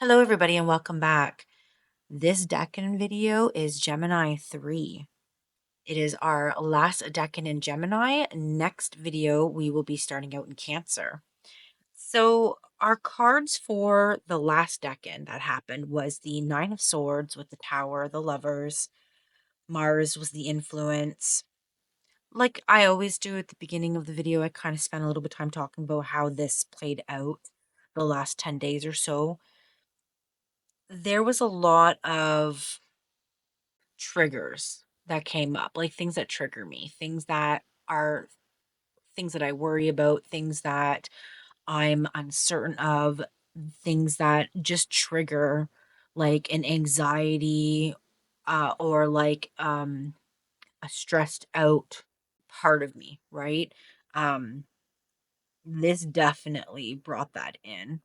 Hello, everybody, and welcome back. This Decan video is Gemini 3. It is our last Decan in Gemini. Next video, we will be starting out in Cancer. So our cards for the last Decan that happened was the Nine of Swords with the Tower, the Lovers. Mars was the influence. Like I always do at the beginning of the video, I kind of spent a little bit of time talking about how this played out the last 10 days or so. There was a lot of triggers that came up, like things that trigger me, things that are things that I worry about, things that I'm uncertain of, things that just trigger like an anxiety or like a stressed out part of me, right? Um this definitely brought that in.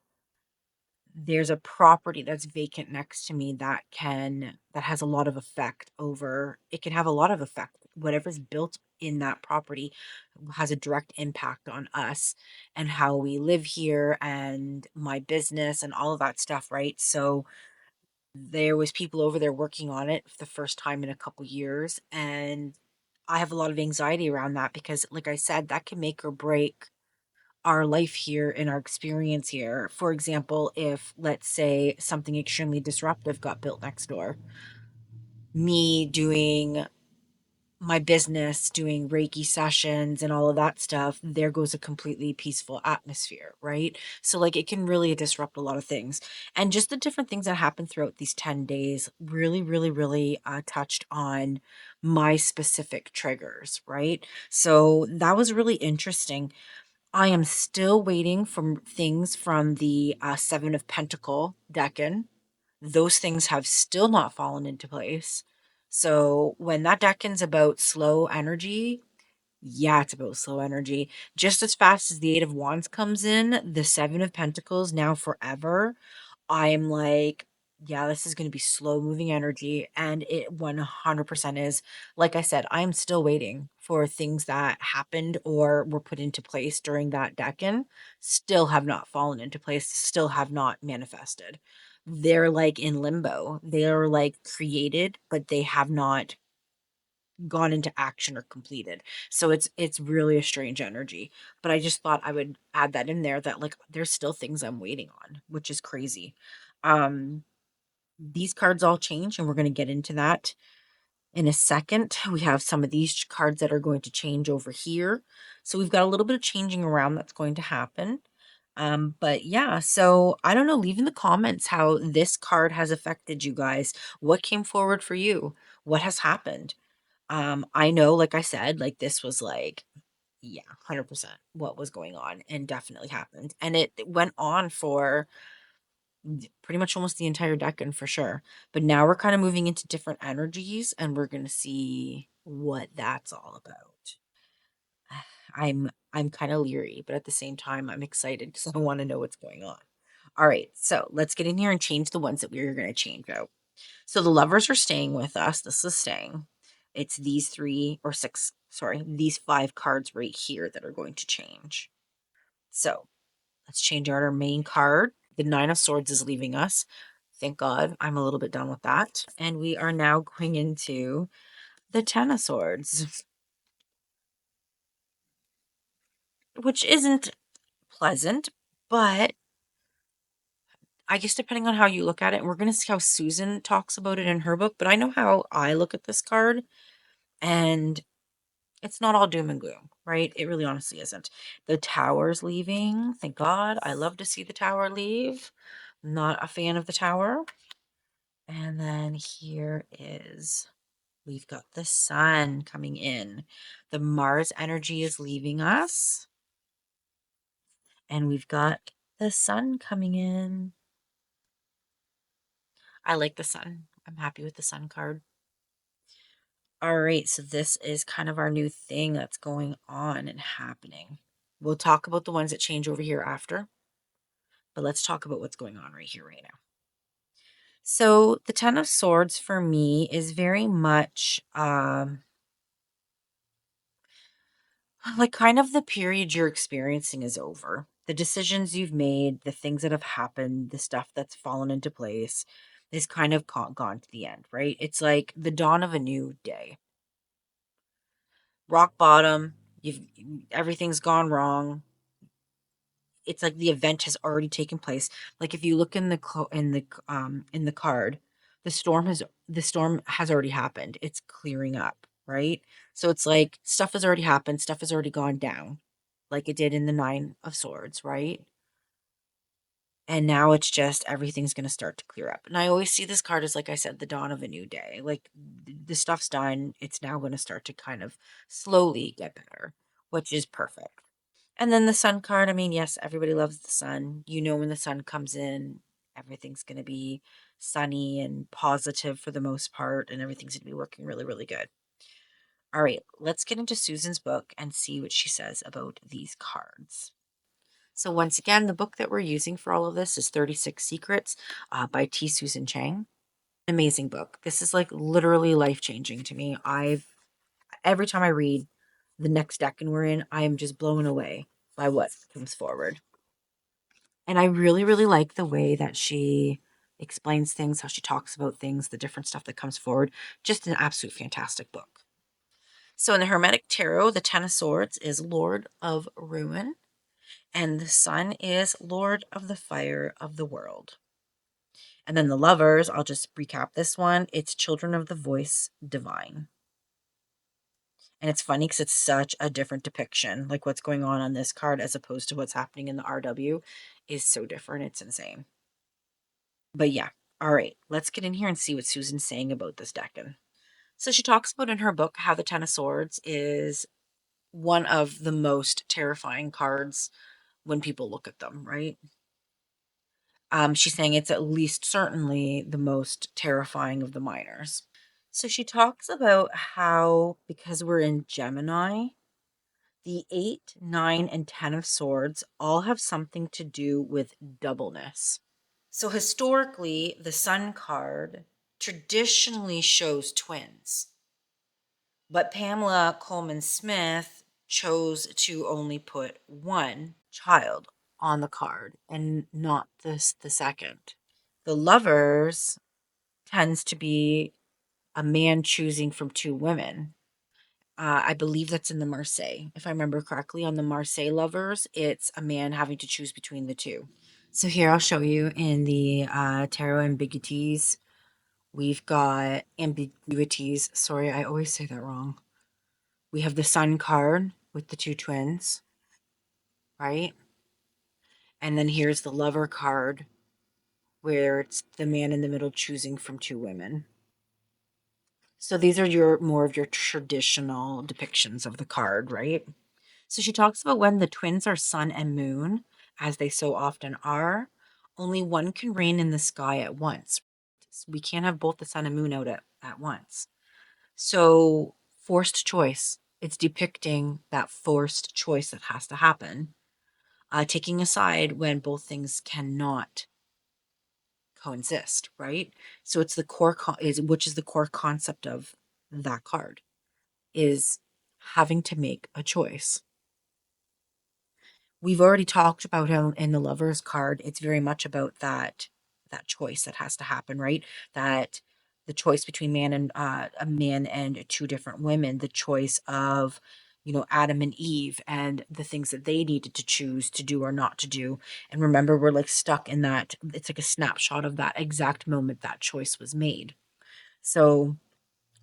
There's a property that's vacant next to me that has a lot of effect over it can have a lot of effect. Whatever's built in that property has a direct impact on us and how we live here and my business and all of that stuff, right? So there was people over there working on it for the first time in a couple years, and I have a lot of anxiety around that because like I said, that can make or break our life here and our experience here. For example, if let's say something extremely disruptive got built next door, me doing my business, doing Reiki sessions and all of that stuff, there goes a completely peaceful atmosphere, right? So, like, it can really disrupt a lot of things. And just the different things that happened throughout these 10 days really touched on my specific triggers, right? So, that was really interesting. I am still waiting for things from the Seven of Pentacle Decan. Those things have still not fallen into place. So when that Decan's about slow energy, yeah, it's about slow energy. Just as fast as the Eight of Wands comes in, the Seven of Pentacles now forever, I'm like, yeah, this is going to be slow moving energy. And it 100% is. Like I said, I'm still waiting for things that happened or were put into place during that Decan, still have not fallen into place, still have not manifested. They're like in limbo. They're like created, but they have not gone into action or completed. So it's really a strange energy. But I just thought I would add that in there that like there's still things I'm waiting on, which is crazy. Um these cards all change and we're going to get into that in a second. We have some of these cards that are going to change over here. So we've got a little bit of changing around that's going to happen. But yeah, so I don't know, leave in the comments how this card has affected you guys. What came forward for you? What has happened? I know, like I said, like this was like, yeah, 100% what was going on and definitely happened. And it went on for pretty much almost the entire Decan for sure. But now we're kind of moving into different energies and we're going to see what that's all about. I'm kind of leery, but at the same time I'm excited because I want to know what's going on. All right, so let's get in here and change the ones that we're going to change out. So the lovers are staying with us. This is staying. It's these three or six, sorry, these five cards right here that are going to change. So let's change out our main card. The Nine of Swords is leaving us. Thank God. I'm a little bit done with that. And we are now going into the Ten of Swords, which isn't pleasant, but I guess depending on how you look at it, and we're going to see how Susan talks about it in her book, but I know how I look at this card, and it's not all doom and gloom, right? It really honestly isn't. The Tower's leaving. Thank God. I love to see the Tower leave. Not a fan of the Tower. And then here is, we've got the Sun coming in. The Mars energy is leaving us. And we've got the Sun coming in. I like the Sun. I'm happy with the Sun card. All right, so this is kind of our new thing that's going on and happening. We'll talk about the ones that change over here after, but let's talk about what's going on right here, right now. So the Ten of Swords for me is very much like kind of the period you're experiencing is over. The decisions you've made, the things that have happened, the stuff that's fallen into place is kind of gone to the end, right? It's like the dawn of a new day. Rock bottom, you've everything's gone wrong. It's like the event has already taken place. Like if you look in in the card, the storm has already happened. It's clearing up, right? So it's like stuff has already happened, stuff has already gone down, like it did in the Nine of Swords, right? And now it's just everything's going to start to clear up. And I always see this card as, like I said, the dawn of a new day. Like the stuff's done. It's now going to start to kind of slowly get better, which is perfect. And then the sun card, I mean, yes, everybody loves the sun. You know, when the sun comes in, everything's going to be sunny and positive for the most part, and everything's going to be working really, really good. All right, let's get into Susan's book and see what she says about these cards. So once again, the book that we're using for all of this is 36 Secrets by T. Susan Chang. Amazing book. This is like literally life-changing to me. Every time I read the next deck and we're in, I am just blown away by what comes forward. And I really, really like the way that she explains things, how she talks about things, the different stuff that comes forward. Just an absolute fantastic book. So in the Hermetic Tarot, the Ten of Swords is Lord of Ruin, and the Sun is Lord of the Fire of the World. And then the Lovers, I'll just recap this one. It's Children of the Voice Divine. And it's funny because it's such a different depiction. Like what's going on this card as opposed to what's happening in the RW is so different. It's insane. But yeah, all right, let's get in here and see what Susan's saying about this Decan. So she talks about in her book how the Ten of Swords is one of the most terrifying cards when people look at them, right? She's saying it's at least certainly the most terrifying of the minors. So she talks about how, because we're in Gemini, the 8, 9, and 10 of Swords all have something to do with doubleness. So historically, the Sun card traditionally shows twins, but Pamela Coleman Smith chose to only put one child on the card and not the second. The Lovers tends to be a man choosing from two women. I believe that's in the Marseille. If I remember correctly, on the Marseille Lovers, it's a man having to choose between the two. So here I'll show you in the tarot ambiguities. We've got ambiguities. Sorry, I always say that wrong. We have the Sun card with the two twins, right? And then here's the Lover card where it's the man in the middle choosing from two women. So these are more of your traditional depictions of the card, right? So she talks about when the twins are sun and moon, as they so often are, only one can reign in the sky at once. We can't have both the sun and moon out at once. So forced choice. It's depicting that forced choice that has to happen, taking a side when both things cannot coexist, right? So it's the core which is the core concept of that card, is having to make a choice. We've already talked about how in the Lovers card, it's very much about that choice that has to happen, right? That the choice between a man and two different women, the choice of, you know, Adam and Eve and the things that they needed to choose to do or not to do. And remember, we're like stuck in that, it's like a snapshot of that exact moment that choice was made. So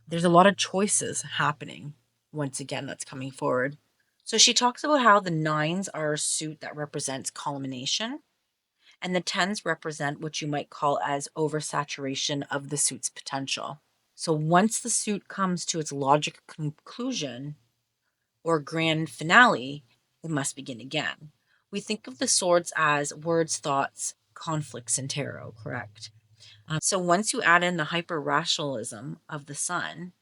there's a lot of choices happening once again that's coming forward. So she talks about how the nines are a suit that represents culmination, and the tens represent what you might call as oversaturation of the suit's potential. So once the suit comes to its logical conclusion or grand finale, it must begin again. We think of the swords as words, thoughts, conflicts in tarot, correct? So once you add in the hyper rationalism of the sun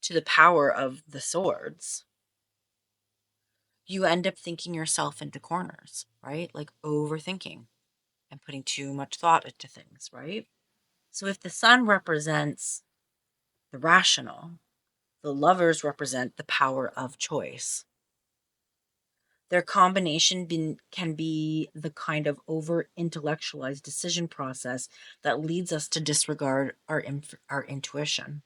to the power of the swords, you end up thinking yourself into corners, right? Like overthinking and putting too much thought into things, right? So if the sun represents the rational, the Lovers represent the power of choice. Their combination can be the kind of over intellectualized decision process that leads us to disregard our intuition.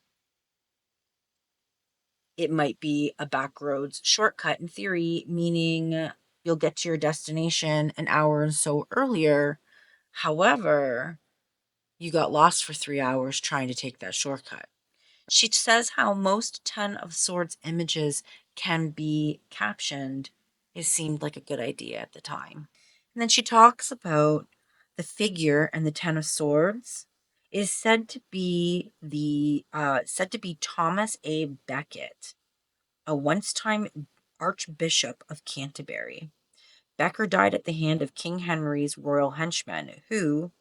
It might be a backroads shortcut in theory, meaning you'll get to your destination an hour or so earlier. However, you got lost for 3 hours trying to take that shortcut. She says how most Ten of Swords images can be captioned. It seemed like a good idea at the time. And then she talks about the figure and the Ten of Swords is said to be Thomas A. Becket, a once-time Archbishop of Canterbury. Becker died at the hand of King Henry's royal henchmen, who,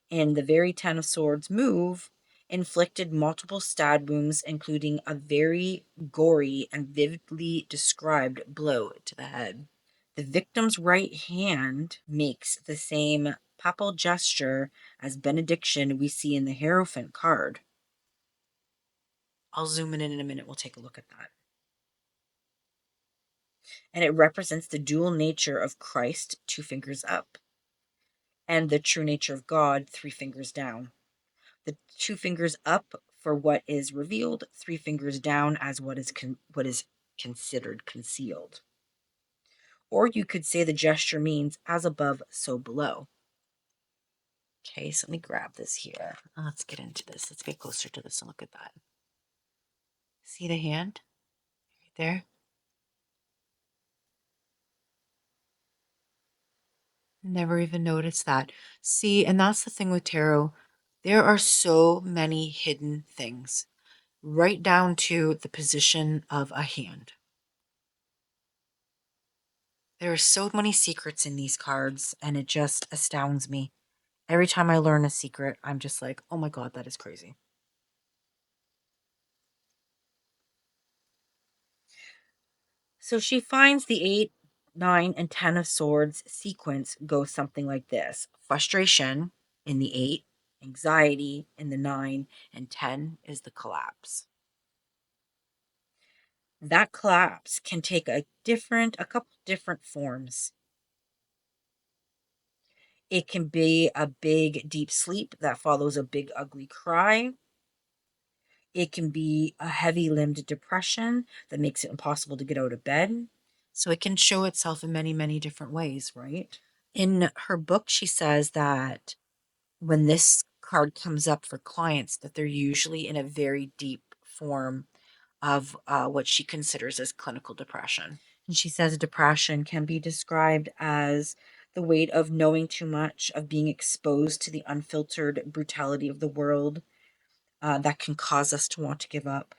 in the very Ten of Swords move, inflicted multiple stab wounds, including a very gory and vividly described blow to the head. The victim's right hand makes the same papal gesture as benediction we see in the Hierophant card. I'll zoom in a minute. We'll take a look at that. And it represents the dual nature of Christ, 2 fingers up, and the true nature of God, 3 fingers down. The 2 fingers up for what is revealed, 3 fingers down as what is considered concealed. Or you could say the gesture means as above, so below. Okay, so let me grab this here. Let's get into this. Let's get closer to this and look at that. See the hand right there? Never even noticed that. See, and that's the thing with tarot. There are so many hidden things, right down to the position of a hand. There are so many secrets in these cards, and it just astounds me. Every time I learn a secret, I'm just like, oh my God, that is crazy. So she finds the 8, 9, and 10 of Swords sequence goes something like this: frustration in the 8, anxiety in the 9, and 10 is the collapse. That collapse can take a couple different forms. It can be a big, deep sleep that follows a big, ugly cry. It can be a heavy limbed depression that makes it impossible to get out of bed. So it can show itself in many, many different ways, right? In her book, she says that when this card comes up for clients, that they're usually in a very deep form of what she considers as clinical depression. And she says depression can be described as the weight of knowing too much, of being exposed to the unfiltered brutality of the world, that can cause us to want to give up.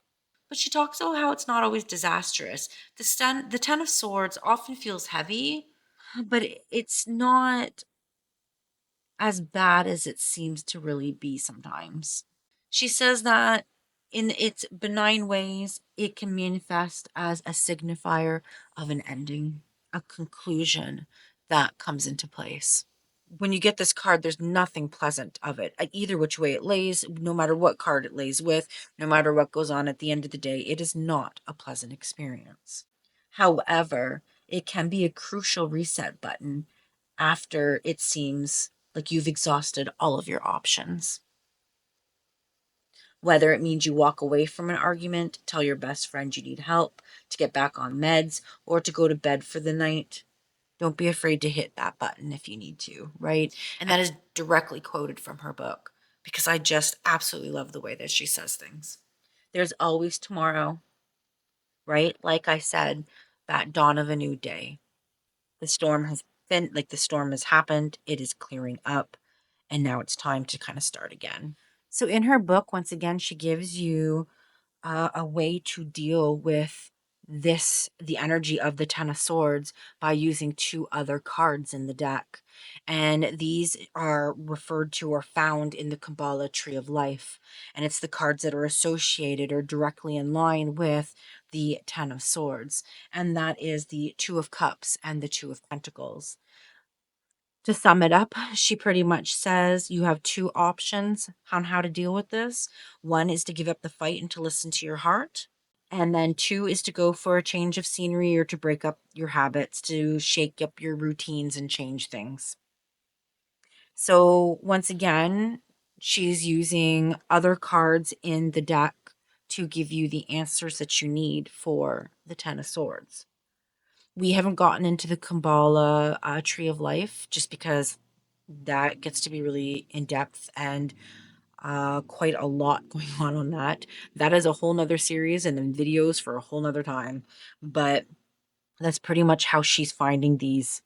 But she talks about how it's not always disastrous. The Ten of Swords often feels heavy, but it's not as bad as it seems to really be sometimes. She says that in its benign ways, it can manifest as a signifier of an ending, a conclusion that comes into place. When you get this card, there's nothing pleasant of it. Either which way it lays, no matter what card it lays with, no matter what goes on at the end of the day, it is not a pleasant experience. However, it can be a crucial reset button after it seems like you've exhausted all of your options. Whether it means you walk away from an argument, tell your best friend you need help, to get back on meds, or to go to bed for the night, don't be afraid to hit that button if you need to, right? And that is directly quoted from her book, because I just absolutely love the way that she says things. There's always tomorrow, right? Like I said, that dawn of a new day. The storm has the storm has happened, it is clearing up, and now it's time to kind of start again. So in her book, once again, she gives you a way to deal with the energy of the Ten of Swords by using 2 other cards in the deck. And these are referred to or found in the Kabbalah Tree of Life. And it's the cards that are associated or directly in line with the Ten of Swords. And that is the Two of Cups and the Two of Pentacles. To sum it up, she pretty much says you have 2 options on how to deal with this. One is to give up the fight and to listen to your heart. And then 2 is to go for a change of scenery or to break up your habits, to shake up your routines and change things. So once again, she's using other cards in the deck to give you the answers that you need for the Ten of Swords. We haven't gotten into the Kabbalah Tree of Life just because that gets to be really in depth and quite a lot going on that. That is a whole nother series and then videos for a whole nother time. But that's pretty much how she's finding these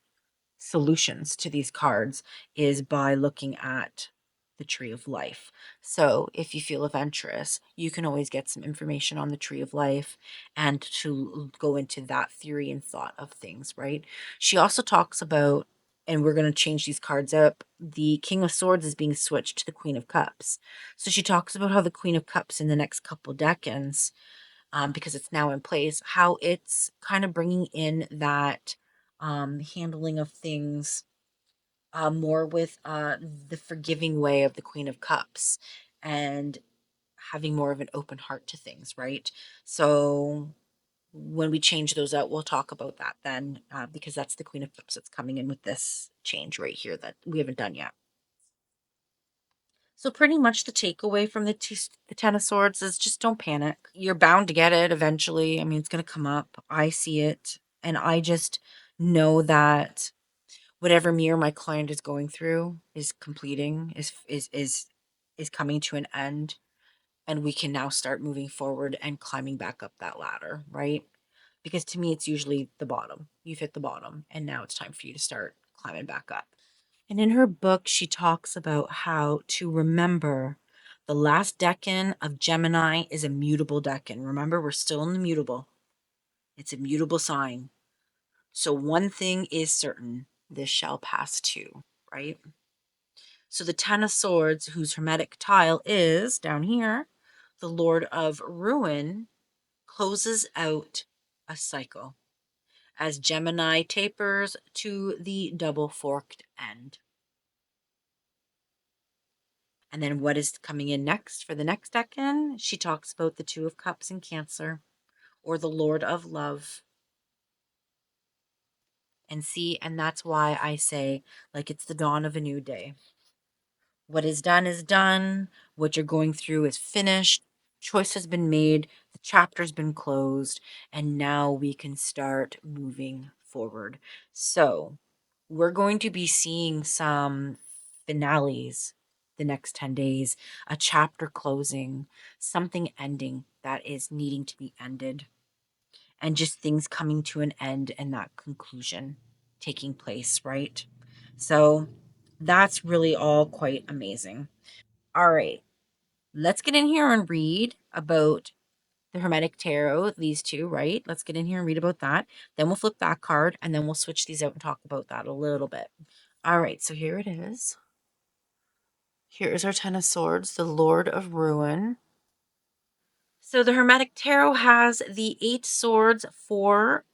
solutions to these cards, is by looking at the Tree of Life. So if you feel adventurous, you can always get some information on the Tree of Life and to go into that theory and thought of things, right? She also talks about, and we're going to change these cards up, the King of Swords is being switched to the Queen of Cups. So she talks about how the Queen of Cups in the next couple decans, because it's now in place, how it's kind of bringing in that handling of things more with the forgiving way of the Queen of Cups and having more of an open heart to things, right? So when we change those out, we'll talk about that then, because that's the Queen of Cups that's coming in with this change right here that we haven't done yet. So pretty much the takeaway from the Ten of Swords is just don't panic. You're bound to get it eventually. I mean, it's going to come up. I see it. And I just know that whatever mirror my client is going through is completing, is coming to an end. And we can now start moving forward and climbing back up that ladder, right? Because to me, it's usually the bottom. You've hit the bottom, and now it's time for you to start climbing back up. And in her book, she talks about how to remember the last decan of Gemini is a mutable decan. Remember, we're still in the mutable. It's a mutable sign. So one thing is certain, this shall pass too, right? So the Ten of Swords, whose hermetic tile is down here, the Lord of Ruin, closes out a cycle as Gemini tapers to the double forked end. And then what is coming in next for the next decan? She talks about the Two of Cups in Cancer, or the Lord of Love. And see, and that's why I say, like, it's the dawn of a new day. What is done is done. What you're going through is finished. Choice has been made. The chapter's been closed. And now we can start moving forward. So we're going to be seeing some finales the next 10 days, a chapter closing, something ending that is needing to be ended, and just things coming to an end and that conclusion taking place, right? So that's really all quite amazing. All right, let's get in here and read about the Hermetic Tarot, these two, right? Let's get in here and read about that. Then we'll flip that card and then we'll switch these out and talk about that a little bit. All right, so here it is. Here is our Ten of Swords, the Lord of Ruin. So the Hermetic Tarot has the 8 swords, 4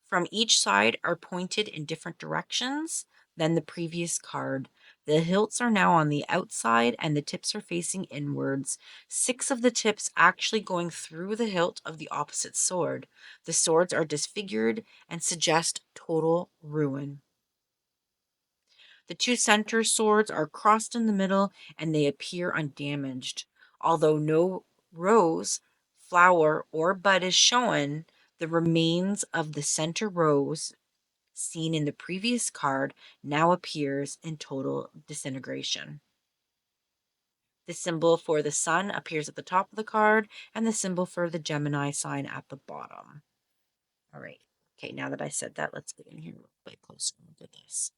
from each side are pointed in different directions than the previous card. The hilts are now on the outside and the tips are facing inwards. 6 of the tips actually going through the hilt of the opposite sword. The swords are disfigured and suggest total ruin. The 2 center swords are crossed in the middle and they appear undamaged. Although no rose, flower, or bud is shown, the remains of the center rose seen in the previous card now appears in total disintegration. The symbol for the sun appears at the top of the card and the symbol for the Gemini sign at the bottom. All right. Okay, now that I said that, let's get in here a bit closer and look at this.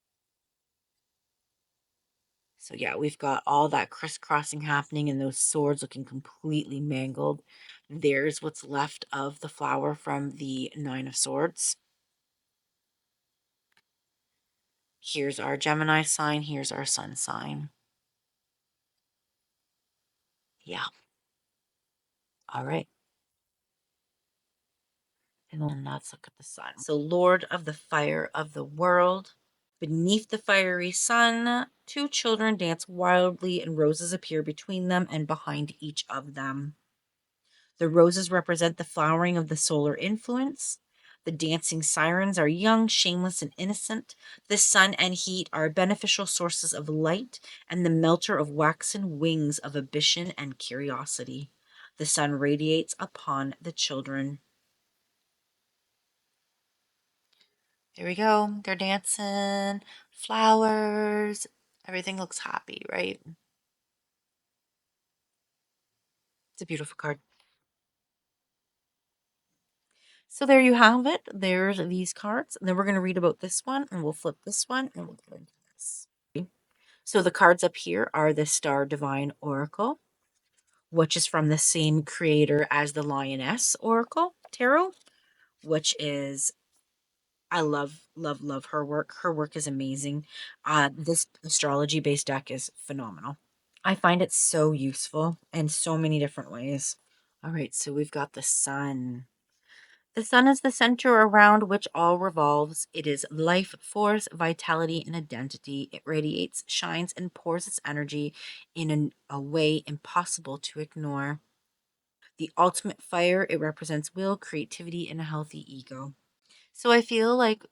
So yeah, we've got all that crisscrossing happening and those swords looking completely mangled. There's what's left of the flower from the Nine of Swords. Here's our Gemini sign. Here's our sun sign. Yeah. All right. And then let's look at the sun. So Lord of the fire of the world. Beneath the fiery sun, 2 children dance wildly and roses appear between them and behind each of them. The roses represent the flowering of the solar influence. The dancing sirens are young, shameless, and innocent. The sun and heat are beneficial sources of light, and the melter of waxen wings of ambition and curiosity. The sun radiates upon the children. There we go. They're dancing, flowers. Everything looks happy, right? It's a beautiful card. So there you have it. There's these cards. And then we're going to read about this one, and we'll flip this one, and we'll go into this. So the cards up here are the Star Divine Oracle, which is from the same creator as the Lioness Oracle Tarot, which is, I love, love, love her work. Her work is amazing. This astrology based deck is phenomenal. I find it so useful in so many different ways. All right, so we've got the sun. The sun is the center around which all revolves. It is life force, vitality, and identity. It radiates, shines, and pours its energy in a way impossible to ignore. The ultimate fire, it represents will, creativity, and a healthy ego. So I feel like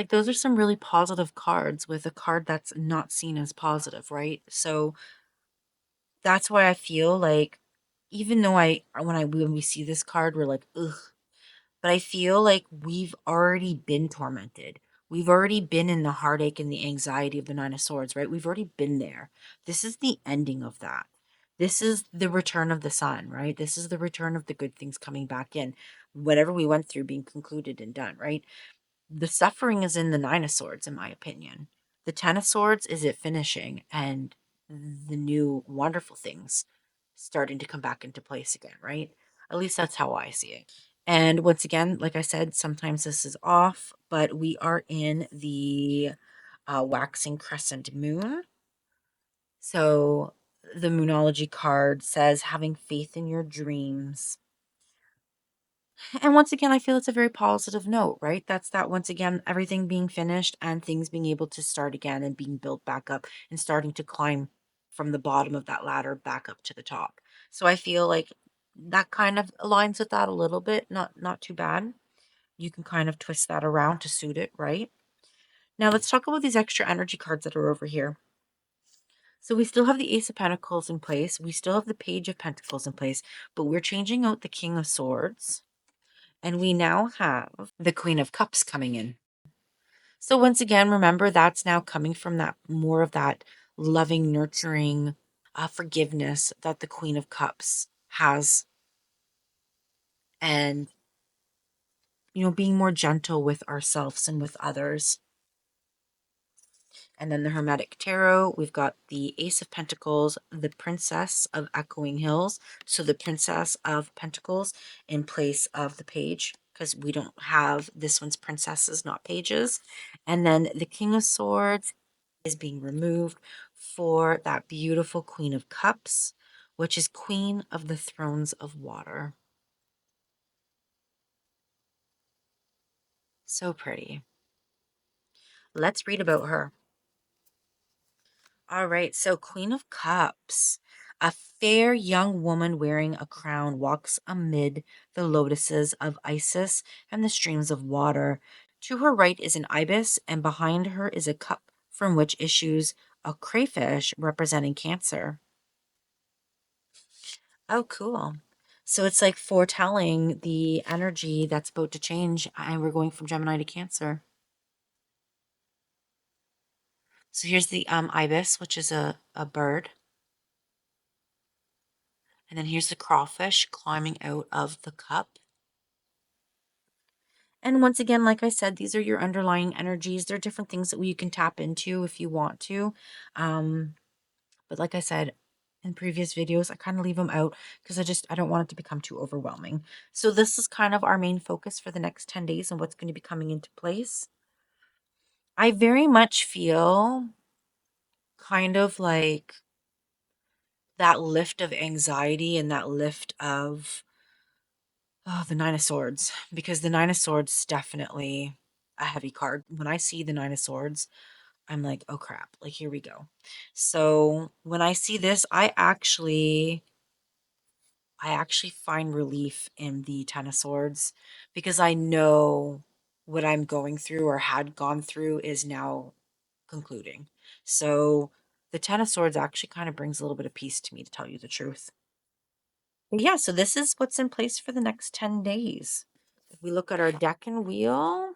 those are some really positive cards with a card that's not seen as positive, right? So that's why I feel like even though when we see this card, we're like, ugh, but I feel like we've already been tormented. We've already been in the heartache and the anxiety of the Nine of Swords, right? We've already been there. This is the ending of that. This is the return of the sun, right? This is the return of the good things coming back in. Whatever we went through being concluded and done, right? The suffering is in the Nine of Swords, in my opinion. The Ten of Swords is it finishing and the new wonderful things starting to come back into place again, right? At least that's how I see it. And once again, like I said, sometimes this is off, but we are in the waxing crescent moon. So the Moonology card says having faith in your dreams. And once again, I feel it's a very positive note, right? That's that once again, everything being finished and things being able to start again and being built back up and starting to climb from the bottom of that ladder back up to the top. So I feel like that kind of aligns with that a little bit, not too bad. You can kind of twist that around to suit it, right? Now let's talk about these extra energy cards that are over here. So we still have the Ace of Pentacles in place. We still have the Page of Pentacles in place, but we're changing out the King of Swords. And we now have the Queen of Cups coming in. So once again, remember that's now coming from that more of that loving, nurturing forgiveness that the Queen of Cups has. And, being more gentle with ourselves and with others. And then the Hermetic Tarot, we've got the Ace of Pentacles, the Princess of Echoing Hills. So the Princess of Pentacles in place of the Page, because we don't have this one's princesses, not pages. And then the King of Swords is being removed for that beautiful Queen of Cups, which is Queen of the Thrones of Water. So pretty. Let's read about her. All right, so Queen of Cups. A fair young woman wearing a crown walks amid the lotuses of Isis and the streams of water. To her right is an ibis, and behind her is a cup from which issues a crayfish representing Cancer. Oh, cool. So it's like foretelling the energy that's about to change, and we're going from Gemini to Cancer. So here's the ibis, which is a bird. And then here's the crawfish climbing out of the cup. And once again, like I said, these are your underlying energies. They're different things that you can tap into if you want to. But like I said in previous videos, I kind of leave them out because I don't want it to become too overwhelming. So this is kind of our main focus for the next 10 days and what's going to be coming into place. I very much feel kind of like that lift of anxiety and that lift of the Nine of Swords, because the Nine of Swords is definitely a heavy card. When I see the Nine of Swords, I'm like, oh crap, like here we go. So when I see this, I actually I actually find relief in the Ten of Swords because I know what I'm going through or had gone through is now concluding. So the Ten of Swords actually kind of brings a little bit of peace to me, to tell you the truth. But yeah, so this is what's in place for the next 10 days. If we look at our Decan wheel,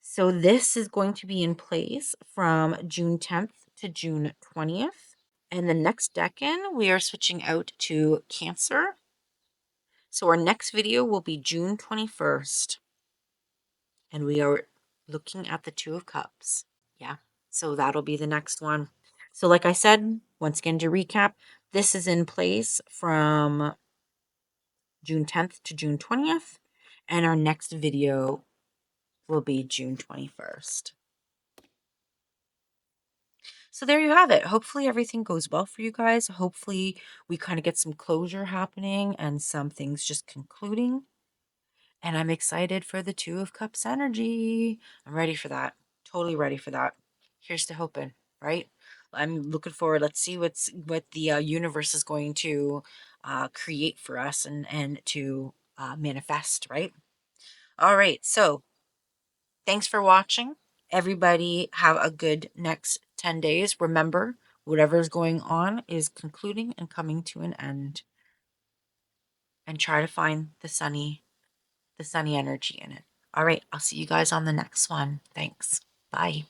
so this is going to be in place from June 10th to June 20th. And the next Decan, we are switching out to Cancer. So our next video will be June 21st. And we are looking at the Two of Cups. Yeah, so that'll be the next one. So like I said, once again to recap, this is in place from June 10th to June 20th. And our next video will be June 21st. So there you have it. Hopefully everything goes well for you guys. Hopefully we kind of get some closure happening and some things just concluding. And I'm excited for the Two of Cups energy. I'm ready for that. Totally ready for that. Here's to hoping, right? I'm looking forward. Let's see what the universe is going to create for us and to manifest, right? All right. So thanks for watching. Everybody have a good next 10 days. Remember, whatever is going on is concluding and coming to an end. And try to find the sunny energy in it. All right, I'll see you guys on the next one. Thanks. Bye.